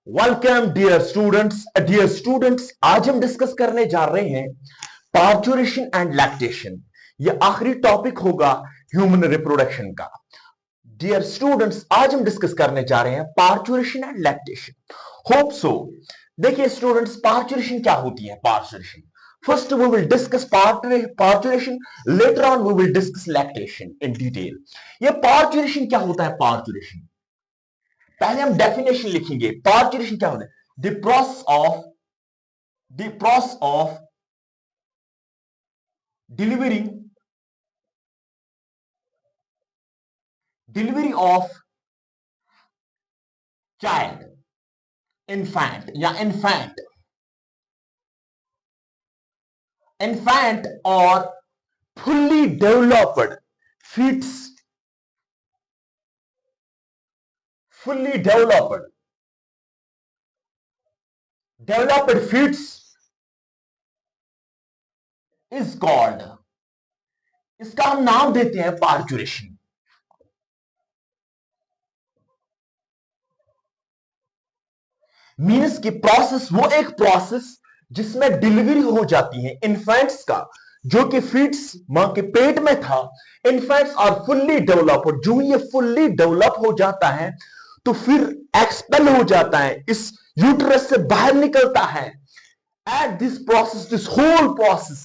Welcome dear students, आज हम discuss करने जा रहे हैं पार्चुरेशन एंड लैक्टेशन। ये आखिरी टॉपिक होगा ह्यूमन रिप्रोडक्शन का। डियर स्टूडेंट्स, आज हम डिस्कस करने जा रहे हैं parturition and lactation. Hope so. देखिए स्टूडेंट्स, पार्चुरेशन क्या होती है? Parturition, first we will discuss parturition, later on we will discuss lactation in detail. ये पार्चुरेशन क्या होता है? पार्चुरेशन, पहले हम डेफिनेशन लिखेंगे। पार्चुरेशन क्या होता है? The process of delivering delivery of child, infant और fully developed feats, fully developed foetus is called, इसका हम नाम देते हैं पार्चुरेशन। मीन्स की प्रोसेस, वो एक प्रोसेस जिसमें डिलीवरी हो जाती है इन्फेंट्स का, जो कि फीट्स मां के पेट में था। इन्फेंट्स आर फुल्ली डेवलप, जो ये फुल्ली डेवलप हो जाता है तो फिर एक्सपेल हो जाता है, इस यूट्रस से बाहर निकलता है। At this process, this whole process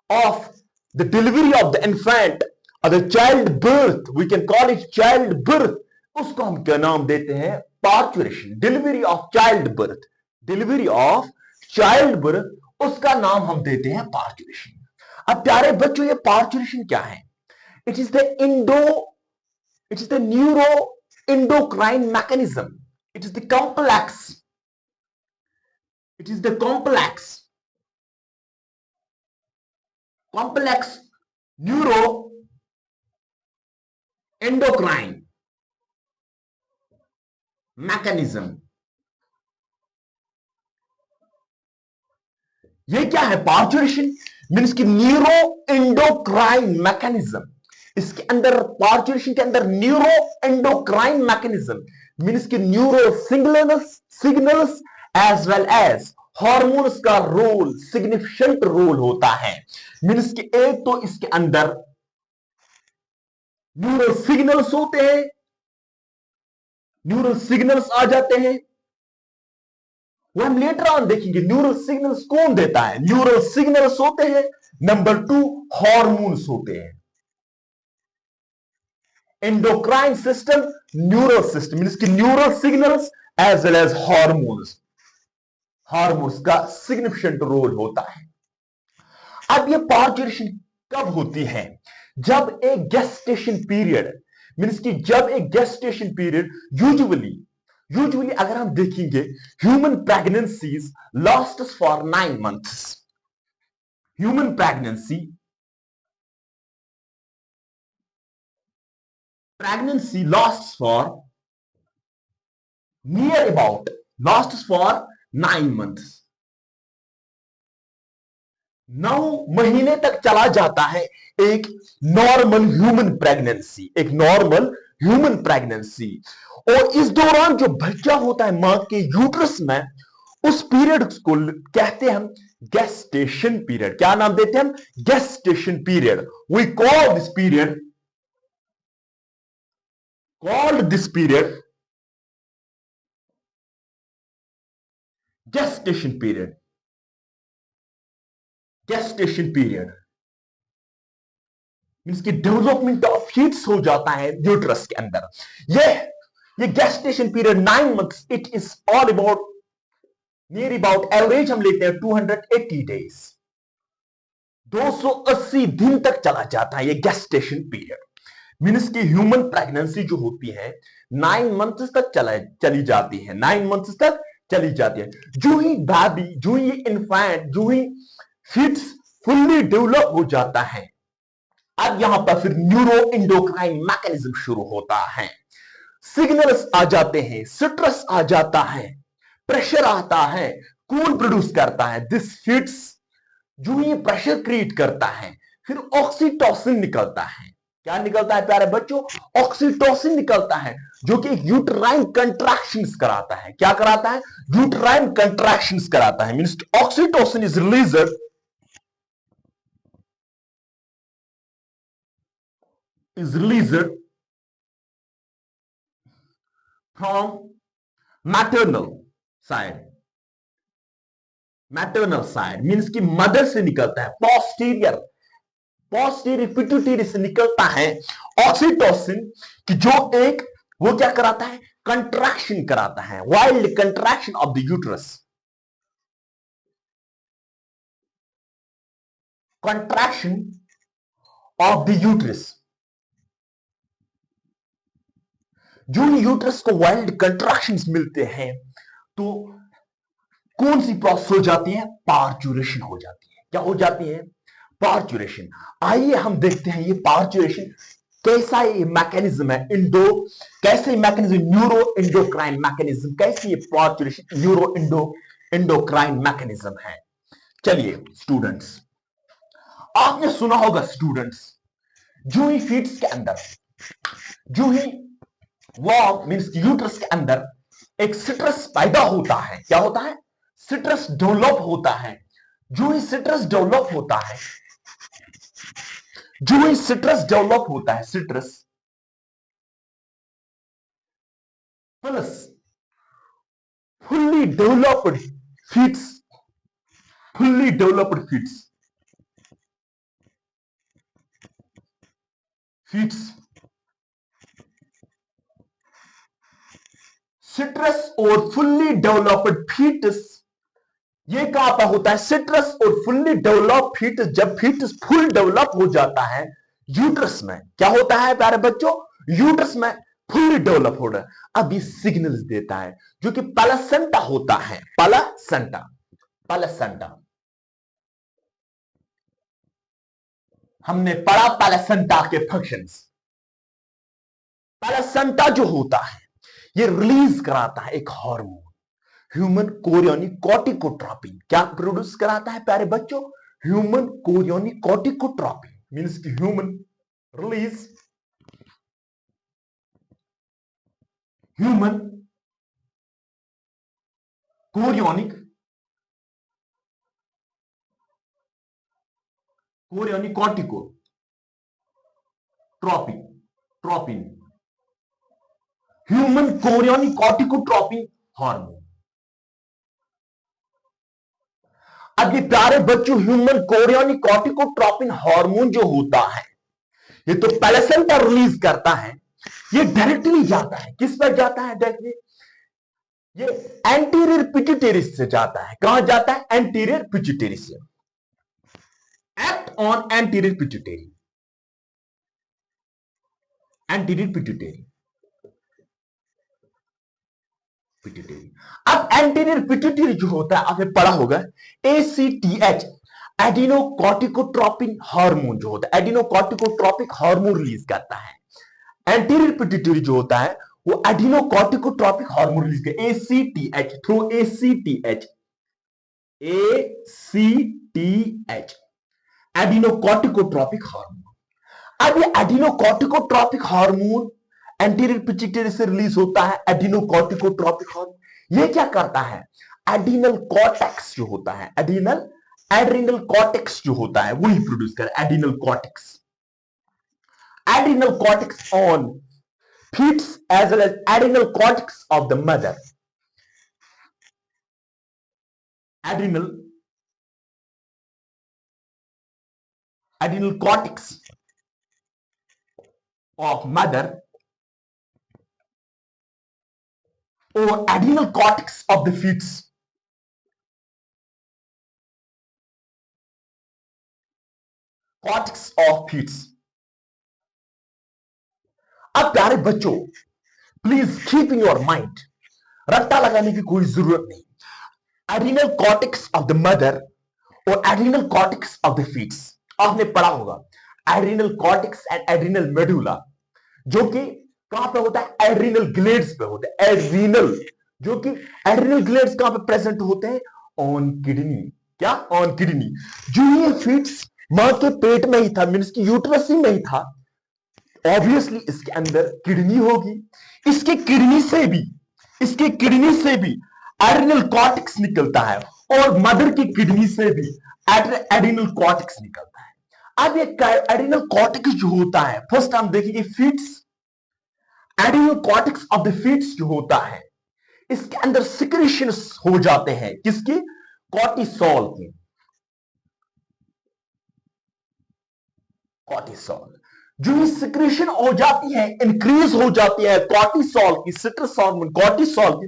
of the delivery of the infant और the child birth, we can call it childbirth, उसको हम क्या नाम देते हैं? Parturition. Delivery of childbirth, delivery of childbirth, उसका नाम हम देते हैं पार्चुरेशन। अब प्यारे बच्चों, ये पार्चुरेशन क्या है? It is the it is the neuro endocrine mechanism. It is the complex neuro endocrine mechanism. ये क्या है? पार्चुरेशन मीन्स की न्यूरो एंडोक्राइन मैकेनिज्म। इसके अंदर, पार्चुरेशन के अंदर न्यूरो एंडोक्राइन मैकेनिज्म मीन्स की neuro signals as well as hormones का रोल, सिग्निफिकेंट रोल होता है। मीन्स की एक तो इसके अंदर न्यूरो सिग्नल्स होते हैं, न्यूरल सिग्नल्स आ जाते हैं, वो हम लेटर ऑन देखेंगे। न्यूरल सिग्नल्स कौन देता है? न्यूरल सिग्नल्स होते हैं। नंबर 2, हार्मोन्स होते हैं। Endocrine system, neural system means की neural signals as well as hormones, hormones का सिग्निफिकेंट रोल होता है। अब ये पार्चुरेशन कब होती है? जब एक गेस्टेशन पीरियड मींस की जब एक गेस्टेशन पीरियड, यूजुअली अगर हम देखेंगे, human pregnancies lasts for 9 months. Human pregnancy lasts for 9 months, 9 महीने तक चला जाता है एक नॉर्मल ह्यूमन प्रेगनेंसी। और इस दौरान जो बच्चा होता है मां के यूट्रस में, उस पीरियड को कहते हैं हम गेस्टेशन पीरियड। क्या नाम देते हैं हम? Gestation period. We call this period gestation period means की डेवलपमेंट ऑफ फीट्स हो जाता है यूट्रस के अंदर। ये gestation period 9 months, it is all about near about average हम लेते हैं 280 डेज, 280 दिन तक चला जाता है ये गेस्टेशन पीरियड। मीन्स की ह्यूमन प्रेगनेंसी जो होती है 9 मंथ्स तक चली जाती है, 9 मंथ्स तक चली जाती है। जो ही बेबी, जो ही इन्फेंट, जो ही फिट्स फुल्ली डेवलप हो जाता है, अब यहां पर फिर न्यूरो एंडोक्राइन मैकेनिज्म शुरू होता है। सिग्नल्स आ जाते हैं, स्ट्रेस आ जाता है, प्रेशर आता है, खून प्रोड्यूस करता है। दिस फिट्स जो ये प्रेशर क्रिएट करता है, फिर ऑक्सीटोसिन निकलता है। क्या निकलता है प्यारे बच्चों? ऑक्सीटोसिन निकलता है, जो कि यूट्राइन कंट्रैक्शंस कराता है। क्या कराता है? यूट्राइन कंट्रैक्शंस कराता है। Means oxytocin is released from maternal side। Maternal side means कि मदर से निकलता है, पोस्टीरियर पोस्टीरियर पिट्यूटरी से निकलता है ऑक्सीटोसिन, कि जो एक वो क्या कराता है? कंट्रैक्शन कराता है, wild contraction of the uterus, contraction of the uterus. जो यूट्रस को वाइल्ड कंट्रैक्शंस मिलते हैं तो कौन सी प्रोसेस हो जाती है? पार्चुरेशन हो जाती है। क्या हो जाती है? पार्चुरेशन। आइए हम देखते हैं ये पार्चुरेशन कैसा ये मैकेनिज्म है, कैसे मैकेनिज्म, न्यूरो इंडोक्राइन मैकेनिज्म, कैसे ये पार्चुरेशन न्यूरो इंडोक्राइन मैकेनिज्म है। चलिए स्टूडेंट्स, आपने सुना होगा स्टूडेंट्स, जो ही फीट्स के अंदर, जो ही वो मींस यूट्रस के अंदर एक सिट्रस पैदा होता है। क्या होता है? सिट्रस डेवलप होता है। जो ही सिट्रस डेवलप होता है, जो ही सिट्रस डेवलप होता है, citrus plus fully developed feats, fully developed fetus citrus और फुल्ली डेवलप्ड फीट्स, ये कहां पर होता है? सिट्रस और फुल्ली डेवलप फीटस, जब फीटस फुल डेवलप हो जाता है यूट्रस में, क्या होता है प्यारे बच्चों? यूट्रस में फुल्ली डेवलप हो रहा है। अब ये सिग्नल्स देता है, जो कि प्लेसेंटा होता है। प्लेसेंटा, प्लेसेंटा हमने पढ़ा प्लेसेंटा के फंक्शंस। प्लेसेंटा जो होता है ये रिलीज कराता है एक हार्मोन, ह्यूमन कोरियोनिक कॉर्टिकोट्रोपिन। क्या प्रोड्यूस कराता है प्यारे बच्चों? ह्यूमन कोरियोनिक कॉर्टिकोट्रोपिन मींस कि human release human chorionic chorionic corticotropin tropine human chorionic corticotropin hormone. अब ये प्यारे बच्चों, ह्यूमन कोरियोनिक कॉर्टिकोट्रोपिन हार्मोन जो होता है, ये तो प्लेसेंटा रिलीज करता है। ये डायरेक्टली जाता है, किस पर जाता है? डायरेक्टली ये एंटीरियर पिट्यूटरी से जाता है। कहां जाता है? एंटीरियर पिट्यूटरी से। Act on anterior pituitary, anterior pituitary pituitary. अब एंटीरियर पिट्यूटरी जो होता है, आपने पढ़ा होगा एसीटीएच, एडिनोकॉर्टिकोट्रोपिन हार्मोन जो होता है, एडिनोकॉर्टिकोट्रोपिक हार्मोन रिलीज करता है। एंटीरियर पिट्यूटरी जो होता है वो एडिनोकॉर्टिकोट्रोपिक हार्मोन रिलीज करता है, ACTH, through ACTH, ACTH, adrenocorticotropic hormone. अब ये एडिनोकॉर्टिकोट्रोपिक हार्मोन एंटीरियर पिट्यूटरी से रिलीज होता है। एडिनोकॉर्टिकोट्रोपिक हार्मोन ये क्या करता है? एडिनल कॉर्टेक्स जो होता है, एड्रिनल कॉर्टेक्स जो होता है वही प्रोड्यूस कर, adrenal cortex, adrenal cortex on fetus as well as adrenal cortex of the mother, adrenal cortex of mother or adrenal cortex of the fetus, cortex of fetus। अब प्यारे बच्चों, please keep in your mind, रट्टा लगाने की कोई जरूरत नहीं। Adrenal cortex of the mother और adrenal cortex of the fetus, आपने पढ़ा होगा adrenal cortex and adrenal medulla, जो कि कहां पे होता है? एड्रिनल ग्लैंड्स पे होता है। एड्रिनल, जो कि एड्रिनल ग्लैंड्स कहां पे प्रेजेंट होते हैं? On kidney. क्या? On kidney. जो ये फीट्स मां के पेट में ही था, मींस की यूट्रस ही में ही था, ऑब्वियसली इसके अंदर किडनी होगी, इसके किडनी से भी एड्रिनल कॉर्टेक्स निकलता है और मदर की किडनी से भी एड्रिनल कॉर्टेक्स निकलता है। अब ये एड्रिनल कॉर्टेक्स जो होता है, फर्स्ट हम देखेंगे fetus. Adrenal cortex of the fetus जो होता है, इसके अंदर सिक्रेशन हो जाते हैं, किसकी? कॉर्टिसोल की। कॉर्टिसोल जो ही सिक्रेशन हो जाती है, इंक्रीज हो जाती है कॉर्टिसोल की, सिट्रस हार्मोन कॉर्टिसोल की,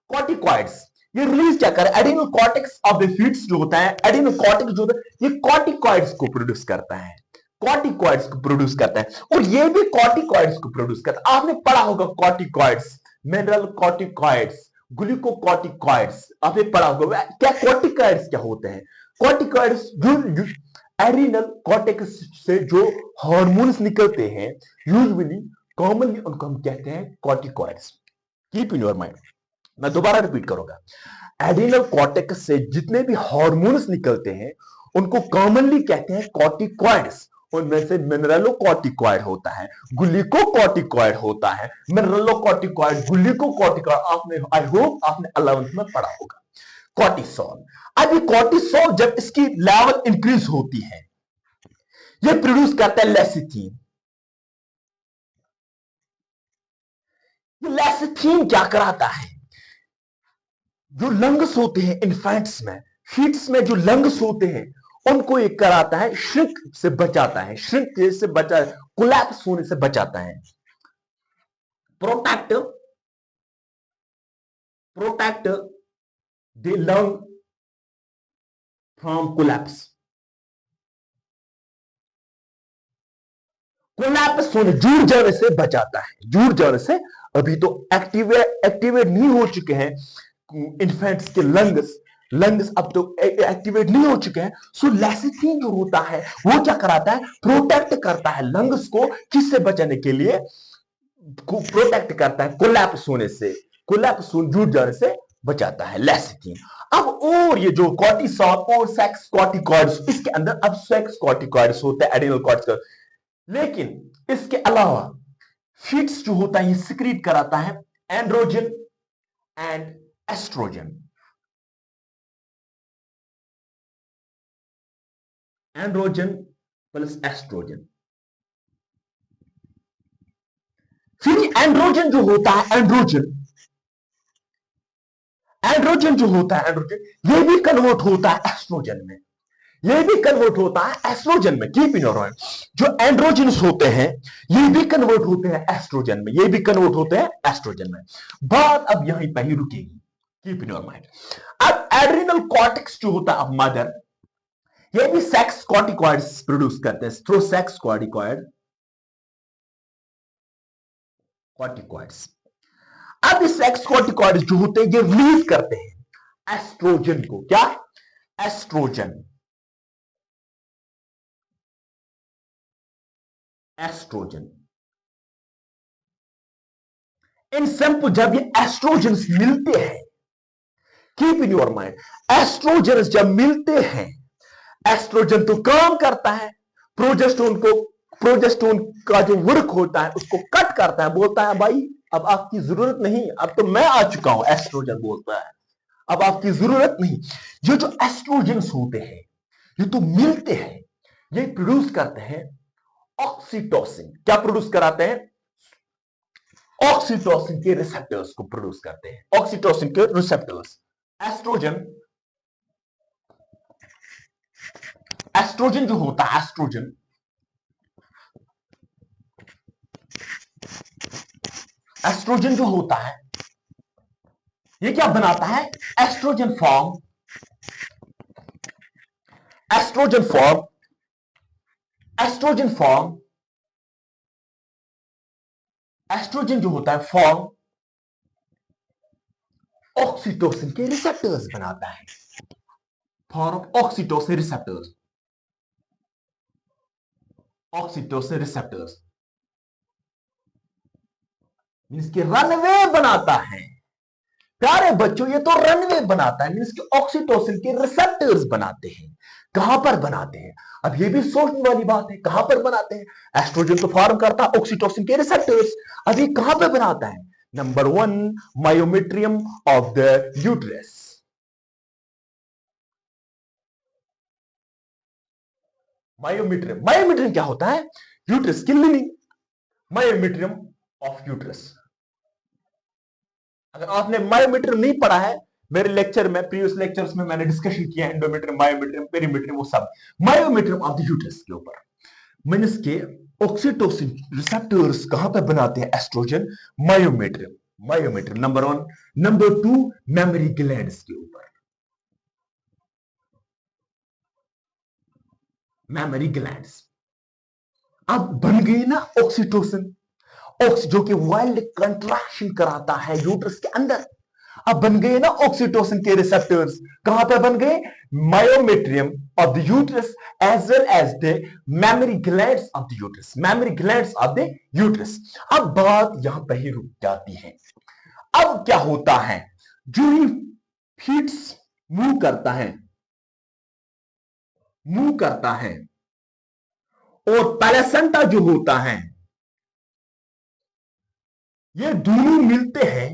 कॉर्टिकॉइड्स ये रिलीज क्या करे? Adrenal cortex of the fetus जो होता है, एड्रिनल कॉर्टेक्स जो होता है, ये कॉर्टिकॉइड्स को प्रोड्यूस करता है, कॉर्टिकॉइड्स को प्रोड्यूस करता है, और ये भी कॉर्टिकॉइड्स को प्रोड्यूस करता है। आपने पढ़ा होगा कॉर्टिकॉइड्स, मिनरल कॉर्टिकॉइड्स, ग्लूकोकॉर्टिकॉइड्स, आपने पढ़ा होगा। क्या कॉर्टिकॉइड्स क्या होते हैं? कॉर्टिकॉइड्स जो एड्रिनल कॉर्टेक्स से जो हार्मोन्स निकलते हैं, यूजुअली कॉमनली उनको हम कहते हैं corticoids. Keep in your mind, मैं दोबारा रिपीट करूंगा। एड्रिनल कॉर्टेक्स से जितने भी हार्मोन्स निकलते हैं उनको कॉमनली कहते हैं कॉर्टिकॉइड्स। उनमें से मिनरलोकॉर्टिकॉइड होता है, ग्लूकोकॉर्टिकॉइड होता है, मिनरलोकॉर्टिकॉइड, ग्लूकोकॉर्टिकॉइड आपने, आई होप आपने 11th में पढ़ा होगा। कॉर्टिसोल, अब ये कॉर्टिसोल जब इसकी लेवल इंक्रीज होती है, ये प्रोड्यूस करता है लेसिथीन। ये लेसिथीन क्या कराता है? जो लंग्स होते हैं इन्फेंट्स में, फीट्स में जो लंग्स होते हैं, उनको ये कराता है, श्रिंक से बचाता है, श्रिंक से बचा, कोलैप्स होने से बचाता है। Protect the lung from collapse. Collapse होने, जुड़ जाने से बचाता है, जुड़ जाने से। अभी तो एक्टिवेट नहीं हो चुके हैं इन्फेंट्स के लंग्स अब तो एक्टिवेट नहीं हो चुके हैं। सो लेसिथीन जो होता है वो क्या कराता है? प्रोटेक्ट करता है लंग्स को, किससे बचाने के लिए? प्रोटेक्ट करता है कोलैप्स होने से, कोलैप्स जुड़ जाने से बचाता है लेसिथीन। अब और ये जो कॉर्टिसोल और सेक्स कॉर्टिकॉइड्स, इसके अंदर अब सेक्स कॉर्टिकॉइड्स होते हैं, एड्रिनल कॉर्टिकॉइड। लेकिन इसके अलावा फीट्स जो होता है ये सिक्रीट कराता है androgen and estrogen. Androgen plus estrogen. फिर एंड्रोजन जो होता है, एंड्रोजन जो होता है, एंड्रोजन ये भी कन्वर्ट होता है एस्ट्रोजन में, ये भी कन्वर्ट होता है एस्ट्रोजन में। कीप इन योर माइंड, जो एंड्रोजन्स होते हैं ये भी कन्वर्ट होते हैं एस्ट्रोजन में, ये भी कन्वर्ट होते हैं एस्ट्रोजन में। बात अब यहीं पर ही रुकेगी। Keep in your mind. अब एड्रिनल कॉर्टेक्स जो होता है मदर, ये भी सेक्स कॉर्टिकॉइड्स प्रोड्यूस करते हैं थ्रू सेक्स कॉर्टिकॉइड्स। अब इस सेक्स कॉर्टिकॉइड्स जो होते हैं ये रिलीज करते हैं एस्ट्रोजन को। क्या? एस्ट्रोजन। एस्ट्रोजन इन सिंपल, जब ये एस्ट्रोजन मिलते हैं, keep in your mind, estrogen जब मिलते हैं, एस्ट्रोजन तो काम करता है प्रोजेस्टेरोन का जो वर्क होता है उसको कट करता है, बोलता है भाई अब आपकी जरूरत नहीं, अब तो मैं आ चुका हूं। एस्ट्रोजन बोलता है अब आपकी जरूरत नहीं। ये जो एस्ट्रोजन होते हैं ये तो मिलते हैं, ये प्रोड्यूस करते हैं ऑक्सीटोसिन। क्या प्रोड्यूस कराते हैं? ऑक्सीटोसिन के रिसेप्टर्स को प्रोड्यूस करते हैं, ऑक्सीटोसिन के रिसेप्टर्स। एस्ट्रोजन, एस्ट्रोजन जो होता है, एस्ट्रोजन जो होता है ये क्या बनाता है? Estrogen form, estrogen form, estrogen form, estrogen जो होता है फॉर्म ऑक्सीटोसिन के रिसेप्टर्स बनाता है, form oxytocin receptors, oxytocin receptors means कि रनवे बनाता है, प्यारे बच्चों, ये तो रनवे बनाता है, मीन्स कि ऑक्सीटोसिन के रिसेप्टर्स बनाते हैं। कहां पर बनाते हैं? अब ये भी सोचने वाली बात है, कहां पर बनाते हैं? एस्ट्रोजन तो फॉर्म करता है ऑक्सीटोसिन के रिसेप्टर्स, अब ये कहां पर बनाता है? Number 1, myometrium of the uterus. Myometrium, myometrium क्या होता है? यूट्रस की लिनिंग, मायोमेट्रियम ऑफ यूट्रस। अगर आपने मायोमेट्रियम नहीं पढ़ा है, मेरे लेक्चर में, प्रीवियस लेक्चर्स में मैंने डिस्कशन किया है एंडोमेट्रियम, मायोमेट्रियम, पेरीमेट्रियम, वो सब मायोमेट्रियम ऑफ द यूट्रस के ऊपर। मीन्स के ऑक्सीटोसिन रिसेप्टर्स कहां पे बनाते हैं estrogen? Myometrium, myometrium number 1। Number 2, memory glands के ऊपर, मेमोरी ग्लैंड्स। अब बन गई ना ऑक्सीटोसिन, जो कि वाइल्ड कंट्रैक्शन कराता है यूट्रस के अंदर। अब बन गए ना ऑक्सीटोसिन के रिसेप्टर्स, कहां पर बन गए? Myometrium of the uterus as well as the memory glands of the uterus, memory glands of the uterus. अब बात यहां पर ही रुक जाती है। अब क्या होता है? जो ही फीट्स मूव करता है, मूव करता है, और प्लेसेंटा जो होता है, ये दोनों मिलते हैं,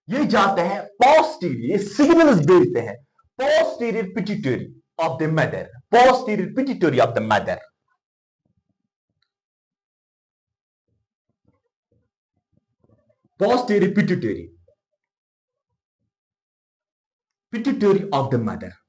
ये जाते हैं पोस्टीरियर, सिग्नल्स भेजते हैं posterior pituitary of the mother, posterior pituitary of the mother. Posterior pituitary, pituitary of the mother.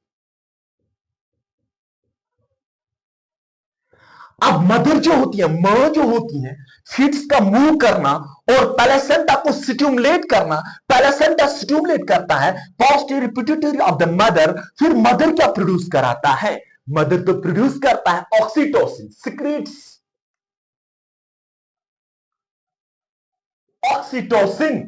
अब मदर जो होती है, मां जो होती है, फीट्स का मूव करना और प्लेसेंटा को स्टिमुलेट करना, प्लेसेंटा स्टिमुलेट करता है posterior pituitary of the mother. फिर मदर क्या प्रोड्यूस कराता है? मदर तो प्रोड्यूस करता है ऑक्सीटोसिन, सिक्रेट्स ऑक्सीटोसिन।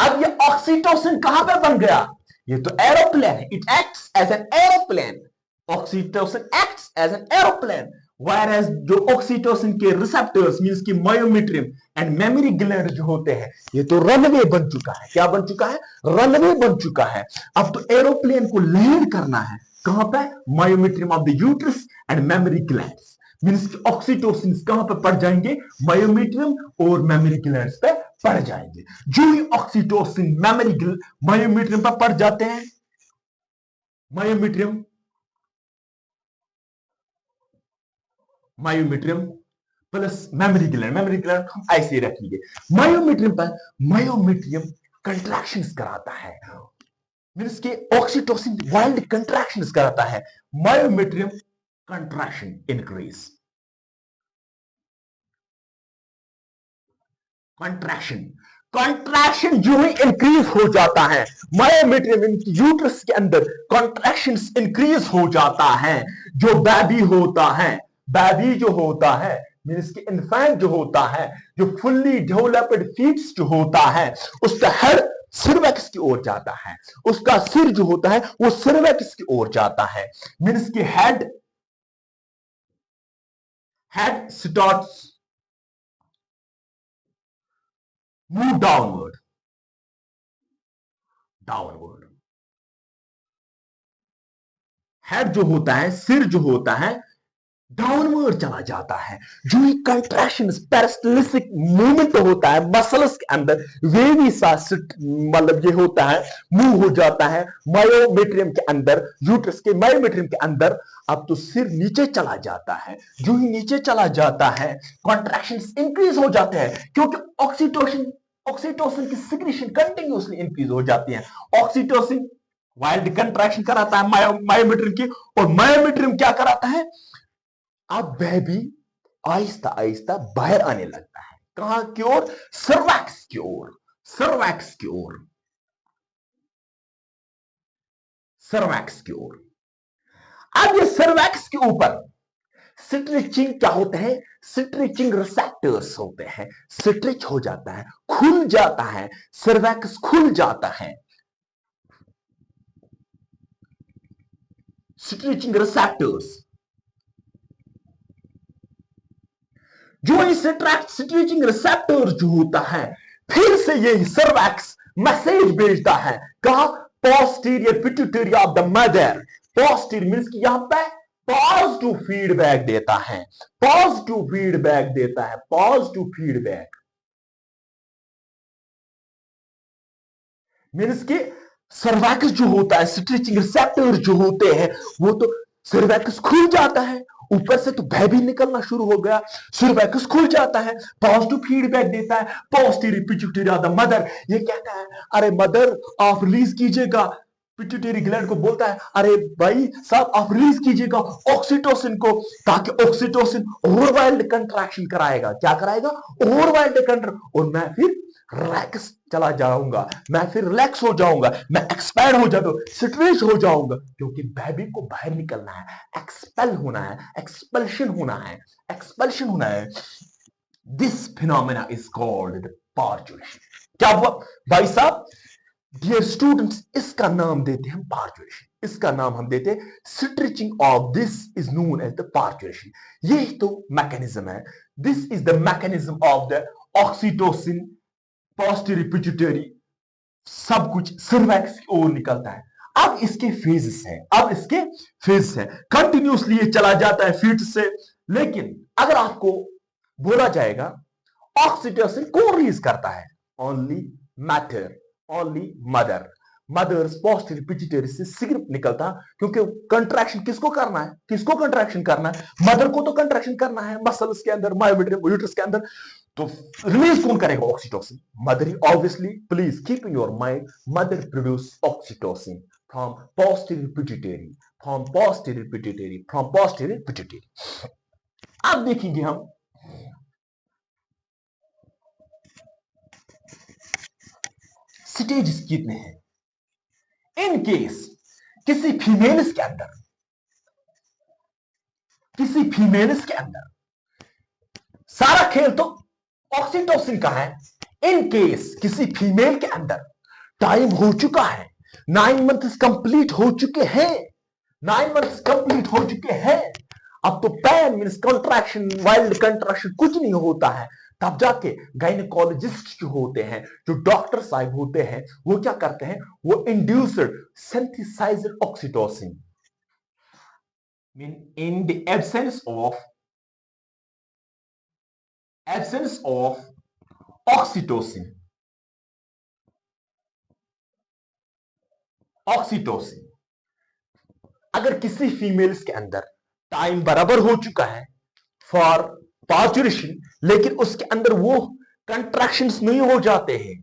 अब ये ऑक्सीटोसिन कहां पे बन गया? ये तो एरोप्लेन है, it acts as an aeroplane, oxytocin acts as an aeroplane. Virus जो ऑक्सीटोसिन के रिसेप्टर्स मींस की मायोमेट्रियम एंड मेमोरी ग्लैंड जो होते हैं, ये तो रनवे बन चुका है। क्या बन चुका है? रनवे बन चुका है। अब तो एरोप्लेन को लैंड करना है कहां पे? Myometrium of the uterus and mammary glands. Means की ऑक्सीटोसिन कहां पे पड़ जाएंगे? मायोमेट्रियम और मेमोरी ग्लैंड्स पे पड़ जाएंगे। जो ही ऑक्सीटोसिन मायोमेट्रियम पर पड़ जाते हैं, myometrium, myometrium plus memory gland, memory gland हम ऐसे ही रखेंगे। मायोमेट्रियम पर मायोमेट्रियम कंट्रैक्शंस कराता है, मींस के ऑक्सीटोसिन वाइल्ड कंट्रैक्शंस कराता है, myometrium contraction increase, contraction, contraction जो ही इंक्रीज हो जाता है मायोमेट्रियम यूट्रस के अंदर, कंट्रैक्शन इंक्रीज हो जाता है। जो बेबी होता है, बेबी जो होता है मीन्स कि इन्फेंट जो होता है, जो फुल्ली डेवलप्ड फीट्स जो होता है, उसका हेड सिरवैक्स की ओर जाता है, उसका सिर जो होता है वो सिरवैक्स की ओर जाता है। मीन्स कि head, head starts move downward, downward. Head जो होता है, सिर जो होता है, डाउनवर्ड चला जाता है। जो ही कंट्रैक्शन पेरिस्टलिसिक मूवमेंट होता है मसल्स के अंदर, वे भी मतलब ये होता है, मूव हो जाता है मायोमेट्रियम के अंदर, यूट्रस के मायोमेट्रियम के अंदर। अब तो सिर नीचे चला जाता है, जो ही नीचे चला जाता है कॉन्ट्रैक्शंस इंक्रीज हो जाते हैं, क्योंकि ऑक्सीटोसिन, ऑक्सीटोसिन की सिक्रीशन कंटिन्यूअसली इंक्रीज हो जाती है। ऑक्सीटोसिन वाइल्ड कंट्रैक्शन कराता है मायोमेट्रियम की, और मायोमेट्रियम क्या कराता है? अब वह भी आहिस्ता आहिस्ता बाहर आने लगता है। कहां की ओर? सर्वैक्स की ओर, सर्वैक्स की ओर, सर्वैक्स की ओर। अब ये सर्वैक्स के ऊपर स्ट्रेचिंग क्या होते हैं? स्ट्रेचिंग रिसेप्टर्स होते हैं, स्ट्रेच हो जाता है, खुल जाता है, सर्वैक्स खुल जाता है, स्ट्रेचिंग रिसेप्टर्स। जो इसे ट्रैक्ट स्टिचिंग रिसेप्टर जो होता है, फिर से ये सर्वैक्स मैसेज भेजता है, कहा posterior pituitary of the mother. Posterior means कि यहां पे पॉजिटिव फीडबैक देता है, पॉजिटिव फीडबैक देता है, पॉजिटिव फीडबैक मींस कि सर्वैक्स जो होता है, स्टिचिंग रिसेप्टर जो होते हैं, वो तो सर्वैक्स खुल जाता है, ऊपर से तो भय भी निकलना शुरू हो गया, सर्वैक्स खुल जाता है, पॉजिटिव फीडबैक देता है, posterior pituitary of the mother. ये कहता है अरे मदर आप रिलीज कीजिएगा, पिट्यूटरी ग्लैंड को बोलता है अरे भाई साहब आप रिलीज कीजिएगा ऑक्सीटोसिन को, ताकि ऑक्सीटोसिन और वाइल्ड कंट्रैक्शन कराएगा, क्या कराएगा, और वाइल्ड कंट्र, और मैं फिर रिलैक्स चला जाऊंगा, मैं फिर रिलैक्स हो जाऊंगा, मैं एक्सपैंड हो जाऊंगा, स्ट्रेच हो जाऊंगा, क्योंकि बेबी को बाहर निकलना है, एक्सपेल होना है, एक्सपल्शन होना है, एक्सपल्शन होना है। This phenomena is called parturition. क्या हुआ भाई साहब, डियर स्टूडेंट्स, इसका नाम देते हैं पार्चुरेशन, इसका नाम हम देते हैं stretching of, this is known as the parturition. यही तो मैकेनिज्म है, this is the mechanism of the oxytocin, posterior pituitary, सब कुछ सर्वैक्स की ओर निकलता है। अब इसके फेजेस हैं, अब इसके फेज है, कंटिन्यूसली ये चला जाता है फीट से, लेकिन अगर आपको बोला जाएगा ऑक्सीटोसिन कौन रिलीज करता है, only matter, only mother, mothers posterior pituitary से सिर्फ निकलता, क्योंकि कंट्रैक्शन किसको करना है, किसको कंट्रैक्शन करना है, मदर को तो कंट्रैक्शन करना है मसल्स के अंदर, मायोमेट्रियम यूट्रस के अंदर, तो रिलीज कौन करेगा oxytocin, mother he obviously. Please keep in your mind, mother produce oxytocin from posterior pituitary, from posterior pituitary, from posterior pituitary. अब देखेंगे हम स्टेजेस कितने हैं। इन केस किसी फीमेल्स के अंदर, किसी फीमेल्स के अंदर सारा खेल तो ऑक्सीटोसिन का है, इन केस किसी फीमेल के अंदर टाइम हो चुका है, 9 मंथ्स कंप्लीट हो चुके हैं, 9 मंथ्स कंप्लीट हो चुके हैं, अब तो pan means contraction, wild contraction कुछ नहीं होता है, तब जाके गायनेकोलॉजिस्ट जो होते हैं, जो डॉक्टर साहब होते हैं, वो क्या करते हैं, वो induced synthesized oxytocin, mean in the absence of oxytocin, oxytocin अगर किसी फीमेल्स के अंदर टाइम बराबर हो चुका है फॉर पार्चुरेशन, लेकिन उसके अंदर वो कंट्रैक्शंस नहीं हो जाते हैं,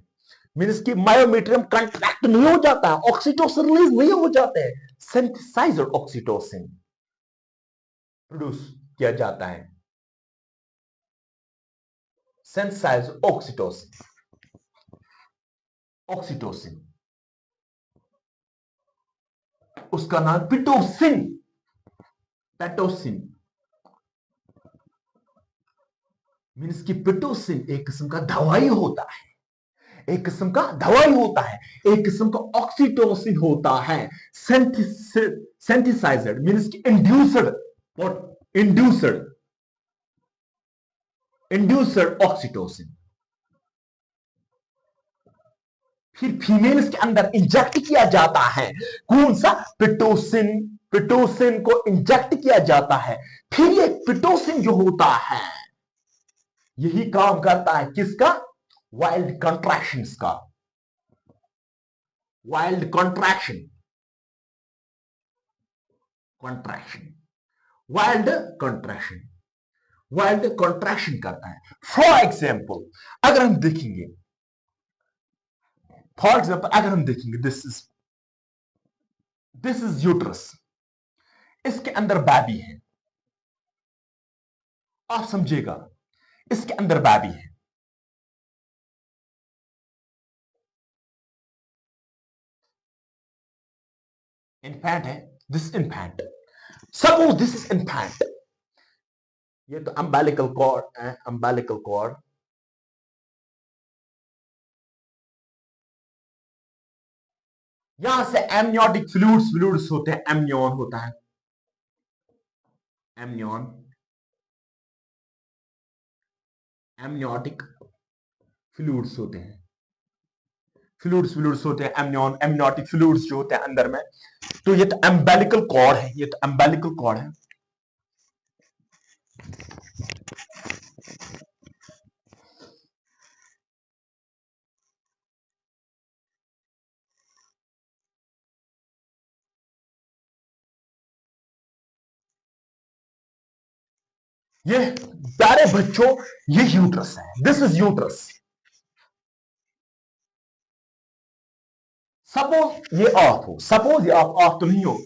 मींस कि मायोमेट्रियम कंट्रैक्ट नहीं हो जाता है, ऑक्सीटोसिन रिलीज नहीं हो जाते हैं, सिंथेसाइज्ड ऑक्सीटोसिन प्रोड्यूस किया जाता है, सिंथेसाइज्ड ऑक्सीटोसिन, ऑक्सीटोसिन उसका नाम पिटोसिन, पेटोसिन मींस कि पिटोसिन एक किस्म का दवाई होता है, एक किस्म का दवाई होता है, एक किस्म का ऑक्सीटोसिन होता है, सिंथेसाइज्ड मींस कि induced, what induced, induced oxytocin फिर फीमेल्स के अंदर इंजेक्ट किया जाता है, कौन सा, पिटोसिन, पिटोसिन को इंजेक्ट किया जाता है, फिर ये पिटोसिन जो होता है यही काम करता है किसका, वाइल्ड कंट्रैक्शंस का, wild contraction, contraction, wild contraction, wild contraction करता है। फॉर एग्जाम्पल अगर हम देखेंगे, फॉर एग्जाम्पल अगर हम देखेंगे, दिस इज यूट्रस, इसके अंदर बेबी है, आप समझिएगा, इसके अंदर बेबी है, इन्फेंट है, this infant, suppose this is infant, ये तो अम्बेलिकल कॉर्ड है, अम्बेलिकल कॉर्ड, यहां से एमनियोटिक फ्लूइड्स होते हैं, एमनियन होता है, एमनियन, एमनियोटिक फ्लूइड्स होते हैं, फ्लूइड्स होते हैं, एमनियोटिक फ्लूइड्स जो होते हैं अंदर में। तो ये तो एम्बेलिकल कॉर्ड है, ये तो एम्बेलिकल कॉर्ड है। ये प्यारे बच्चों, ये यूट्रस है, दिस इज यूट्रस। सपोज ये ऑफ हो, सपोज ये ऑफ तो नहीं हो,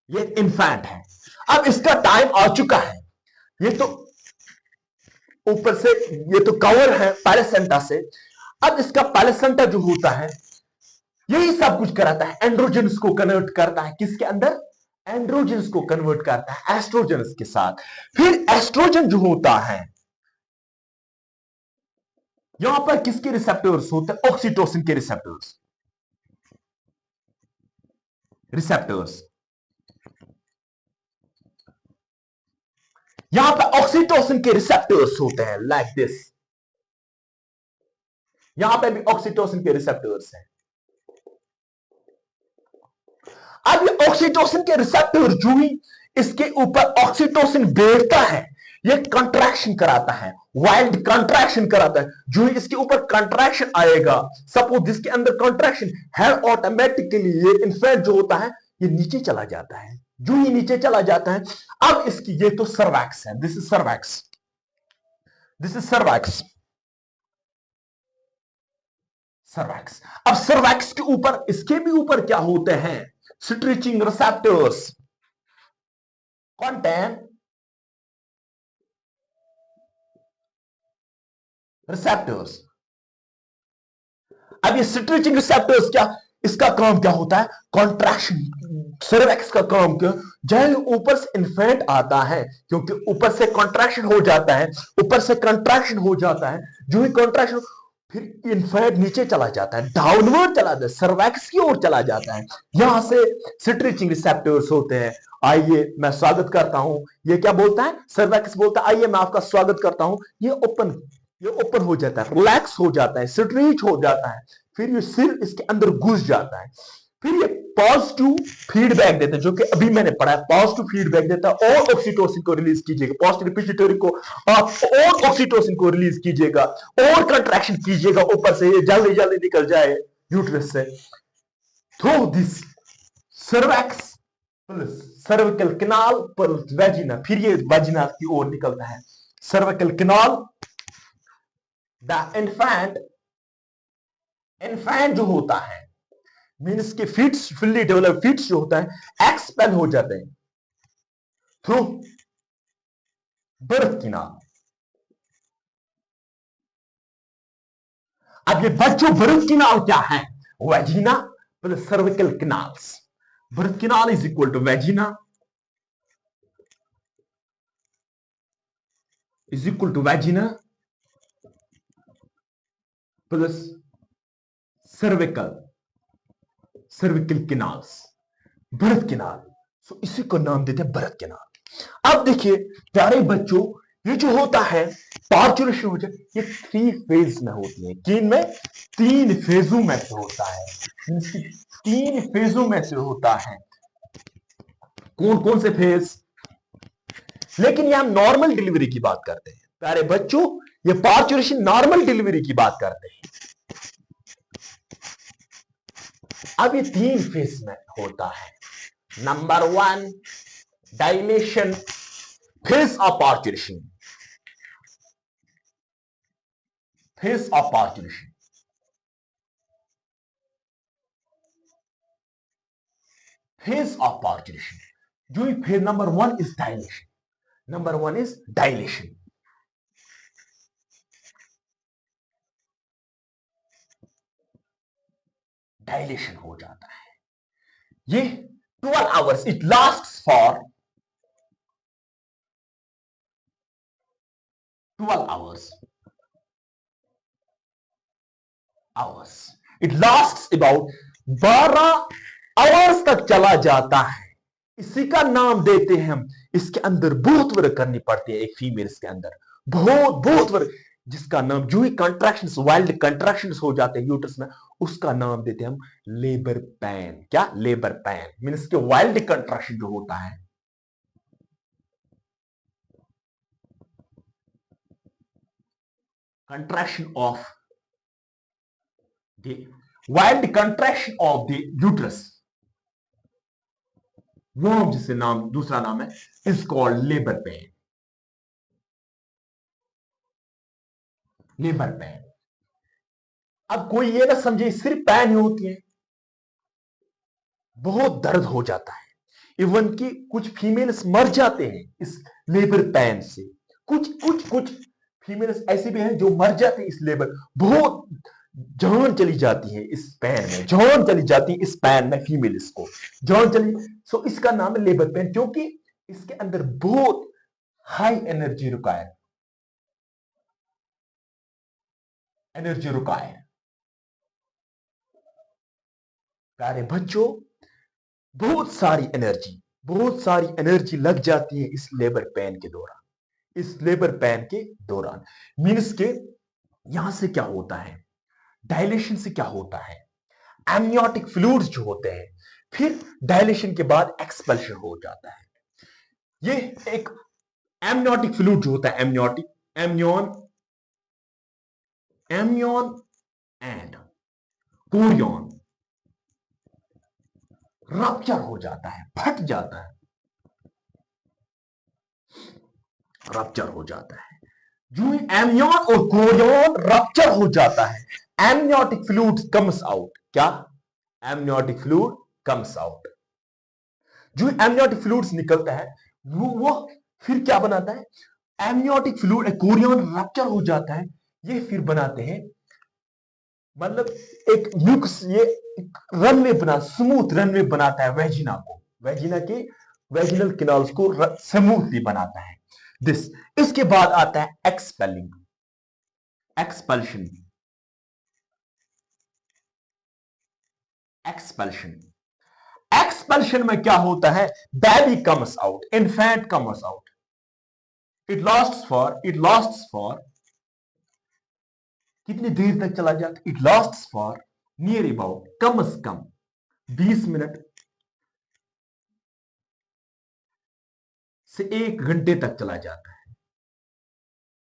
ये इन्फेंट है। अब इसका टाइम आ चुका है, ये तो ऊपर से ये तो कवर है पैलेसेंटा से। अब इसका पैलेसेंटा जो होता है यही सब कुछ कराता है, एंड्रोजन्स को कन्वर्ट करता है, किसके अंदर? एंड्रोजन्स को कन्वर्ट करता है एस्ट्रोजन्स के साथ। फिर एस्ट्रोजन जो होता है, यहां पर किसके रिसेप्टर्स होते हैं? ऑक्सीटोसिन के रिसेप्टर्स, रिसेप्टर्स। यहां पर ऑक्सीटोसिन के रिसेप्टर्स होते हैं, लाइक दिस। यहां पर भी ऑक्सीटोसिन के रिसेप्टर्स हैं। अब ये ऑक्सीटोसिन के रिसेप्टर जो ही इसके ऊपर ऑक्सीटोसिन बैठता है, ये कंट्रैक्शन कराता है, वाइल्ड कंट्रैक्शन कराता है। जो ही इसके ऊपर कंट्रैक्शन आएगा, सपोज जिसके अंदर कंट्रैक्शन है, ऑटोमेटिकली ये इन्फेंट जो होता है ये नीचे चला जाता है। जो ही नीचे चला जाता है, अब इसकी ये तो सर्वैक्स है, दिस इज सर्वैक्स, दिस इज सर्वैक्स, सर्वैक्स। अब सर्वैक्स के ऊपर, इसके भी ऊपर क्या होते हैं? Stretching receptors contain receptors. अब ये स्ट्रेचिंग रिसेप्टर्स क्या, इसका काम क्या होता है? कॉन्ट्रैक्शन। सर्वैक्स का काम क्या? जब ऊपर से इन्फेंट आता है, क्योंकि ऊपर से कॉन्ट्रैक्शन हो जाता है, ऊपर से कॉन्ट्रैक्शन हो जाता है, जो ही कॉन्ट्रैक्शन, फिर इन्फेंट नीचे चला जाता है, डाउनवर्ड चला जाता है, सर्वैक्स की ओर चला जाता है। यहां से स्ट्रेचिंग रिसेप्टर्स होते हैं। आइए मैं स्वागत करता हूं, ये क्या बोलता है? सर्वैक्स बोलता है आइए मैं आपका स्वागत करता हूं। ये ओपन हो जाता है, रिलैक्स हो जाता है, स्ट्रेच हो जाता है। फिर ये सिर इसके अंदर घुस जाता है। फिर ये पॉजिटिव फीडबैक देता है, जो कि अभी मैंने पढ़ा है, पॉजिटिव फीडबैक देता है, और ऑक्सीटोसिन को रिलीज कीजिएगा, पॉजिटिव पिट्यूटरी को आप और ऑक्सीटोसिन को रिलीज कीजिएगा, और कंट्रैक्शन कीजिएगा, ऊपर से ये जल्दी जल्दी निकल जाए यूट्रस से through this cervix plus cervical canal plus vagina. फिर ये वेजिना की ओर निकलता है, सर्विकल कैनाल। द इन्फेंट जो होता है, मीन्स के फीट्स, फुल्ली डेवलप फीट्स जो होता है, एक्सपेल हो जाते हैं थ्रू बर्थ कैनाल। अब ये बच्चों बर्थ कैनाल क्या है? Vagina plus cervical canals. Birth canal is equal to vagina is equal to vagina plus cervical canals, birth canal. So इसी को नाम देते हैं बर्थ कैनाल। अब देखिए प्यारे बच्चों, ये जो होता है पार्चुरेशन हो जाए, ये 3 फेज में होती है। किन में? 3 फेजों में से होता है, 3 फेजों में से होता है। कौन कौन से फेज? लेकिन ये हम नॉर्मल डिलीवरी की बात करते हैं प्यारे बच्चों, ये पार्चुरेशन नॉर्मल डिलीवरी की बात करते हैं। अब ये 3 फेज में होता है। Number 1 dilation, phase of parturition, phase of parturition, phase of parturition. जो ही phase number 1 is dilation, number 1 is dilation. Dilation हो जाता है, ये 12 hours it lasts for 12 hours it lasts about 12 hours तक चला जाता है। इसी का नाम देते हैं हम। इसके अंदर बहुत वर्क करनी पड़ती है एक फीमेल्स के अंदर, बहुत वर्क। जिसका नाम जो ही कंट्रैक्शंस वाइल्ड कंट्रैक्शंस हो जाते हैं यूट्रस में, उसका नाम देते हैं हम लेबर पेन। क्या? लेबर पेन मीन्स के वाइल्ड कंट्रैक्शन जो होता है, contraction of the wild contraction of the uterus, वो जिसे नाम दूसरा नाम है is called labour pain. Labour pain. अब कोई ये ना समझे सिर्फ पेन ही होती है, बहुत दर्द हो जाता है। इवन कि कुछ फीमेल्स मर जाते हैं इस लेबर पेन से। कुछ फीमेल्स ऐसे भी हैं जो मर जाते हैं इस लेबर, बहुत जान चली जाती है इस पेन में, जान चली जाती है इस पेन में, फीमेल्स को जान चली। सो इसका नाम है लेबर पेन, क्योंकि इसके अंदर बहुत high energy require, energy require. प्यारे बच्चों, बहुत सारी एनर्जी लग जाती है इस लेबर पेन के दौरान, इस लेबर पेन के दौरान। मीन्स के यहां से क्या होता है, डायलेशन से क्या होता है, एमनियोटिक फ्लूइड्स जो होते हैं, फिर डायलेशन के बाद एक्सपल्शन हो जाता है। ये एक एमनियोटिक फ्लूइड जो होता है, amniotic, amnion, amnion and Korean rupture हो जाता है, फट जाता है, रप्चर हो जाता है। जो एमनियन और कोरियन रप्चर हो जाता है, एमनियोटिक फ्लूइड कम्स आउट। क्या? Amniotic fluid comes out. जो एमनियोटिक फ्लूइड्स निकलता है वो फिर क्या बनाता है, एमनियोटिक फ्लूइड कोरियन रप्चर हो जाता है, ये फिर बनाते हैं मतलब एक म्यूकस, ये रनवे बना, स्मूथ रनवे बनाता है वेजिना को, वेजिना के वेजिनल किनाल्स को स्मूथली बनाता है दिस। इसके बाद आता है एक्सपेलिंग, एक्सपल्शन, एक्सपल्शन। एक्सपल्शन में क्या होता है, baby comes out, infant comes out. It lasts for कितनी देर तक चला जाता है, it lasts for near about, कम से कम 20 मिनट से 1 घंटे तक चला जाता है।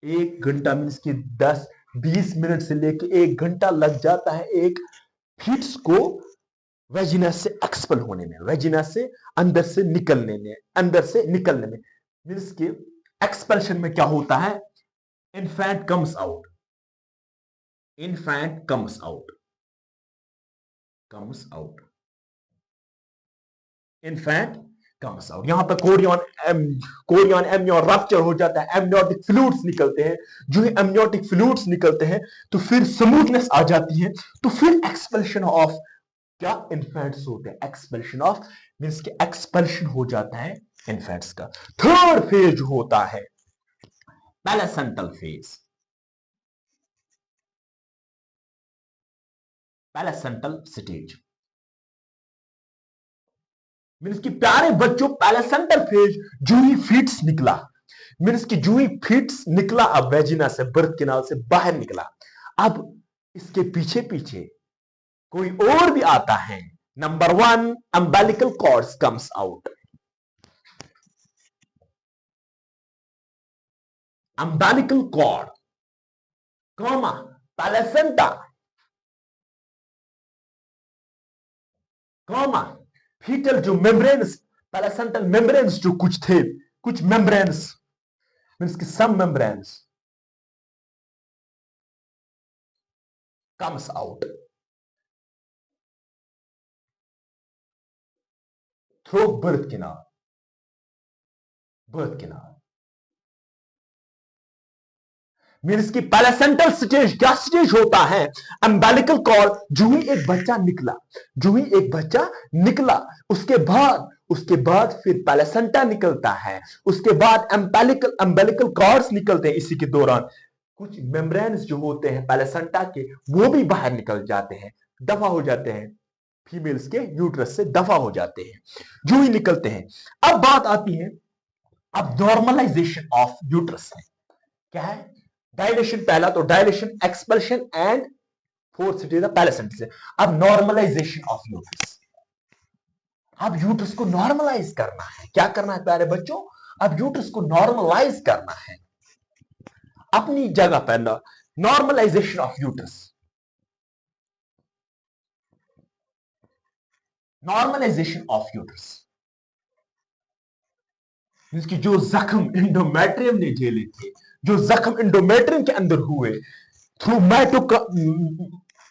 1 घंटा मीन्स की 10-20 मिनट से लेके 1 घंटा लग जाता है एक फीट्स को वेजिना से एक्सपल होने में, वेजिना से अंदर से निकलने में, अंदर से निकलने में। मीन्स की एक्सपल्शन में क्या होता है, infant comes out, infant comes out, comes out, infant comes out. यहां पर कोरियन एमनियोन रप्चर हो जाता है, एमनियोटिक फ्लूइड्स निकलते हैं। जो ही एमनियोटिक फ्लूइड्स निकलते हैं तो फिर स्मूथनेस आ जाती है, तो फिर एक्सपल्शन ऑफ क्या, इन्फेंट्स होते हैं। एक्सपल्शन ऑफ मींस के एक्सपल्शन हो जाता है इन्फेंट्स का। थर्ड फेज होता है placental phase, placental stage. Means की प्यारे बच्चों, प्लेसेंटल फेज जो ही फीट्स निकला, मीन्स की जो ही फीट्स निकला, अब वेजिना से, बर्थ कैनाल से बाहर निकला, अब इसके पीछे पीछे कोई और भी आता है। Number 1, umbilical cords comes out, umbilical cord, comma, placenta, comma, fetal जो मेम्ब्रेन्स, प्लेसेंटल मेम्ब्रेन्स जो कुछ थे, कुछ मेम्ब्रेन्स मीन्स की some membranes comes out through birth canal, birth canal. Means की प्लेसेंटल स्टेज क्या स्टेज होता है, अम्बिलिकल कॉर्ड। जो ही एक बच्चा निकला, जो ही एक बच्चा निकला, उसके बाद फिर प्लेसेंटा निकलता है, उसके बाद अम्बिलिकल कॉर्ड्स निकलते हैं। इसी के दौरान कुछ मेम्ब्रेन्स जो होते हैं प्लेसेंटा के, वो भी बाहर निकल जाते हैं, दफा हो जाते हैं, फीमेल्स के यूट्रस से दफा हो जाते हैं, जो ही निकलते हैं। अब बात आती है अब नॉर्मलाइजेशन ऑफ यूट्रस है, क्या है, डायलेशन पहला तो dilation, expulsion and fourth stage placenta. अब नॉर्मलाइजेशन ऑफ यूट्रस। अब यूट्रस को नॉर्मलाइज करना है। क्या करना है प्यारे बच्चों? अब यूट्रस को नॉर्मलाइज करना है अपनी जगह पर। Normalization of uterus, normalization of uterus जिसकी जो जख्म इंडोमेट्रियम ने झेले थे, जो जख्म इंडोमेट्रियम के अंदर हुए, थ्रू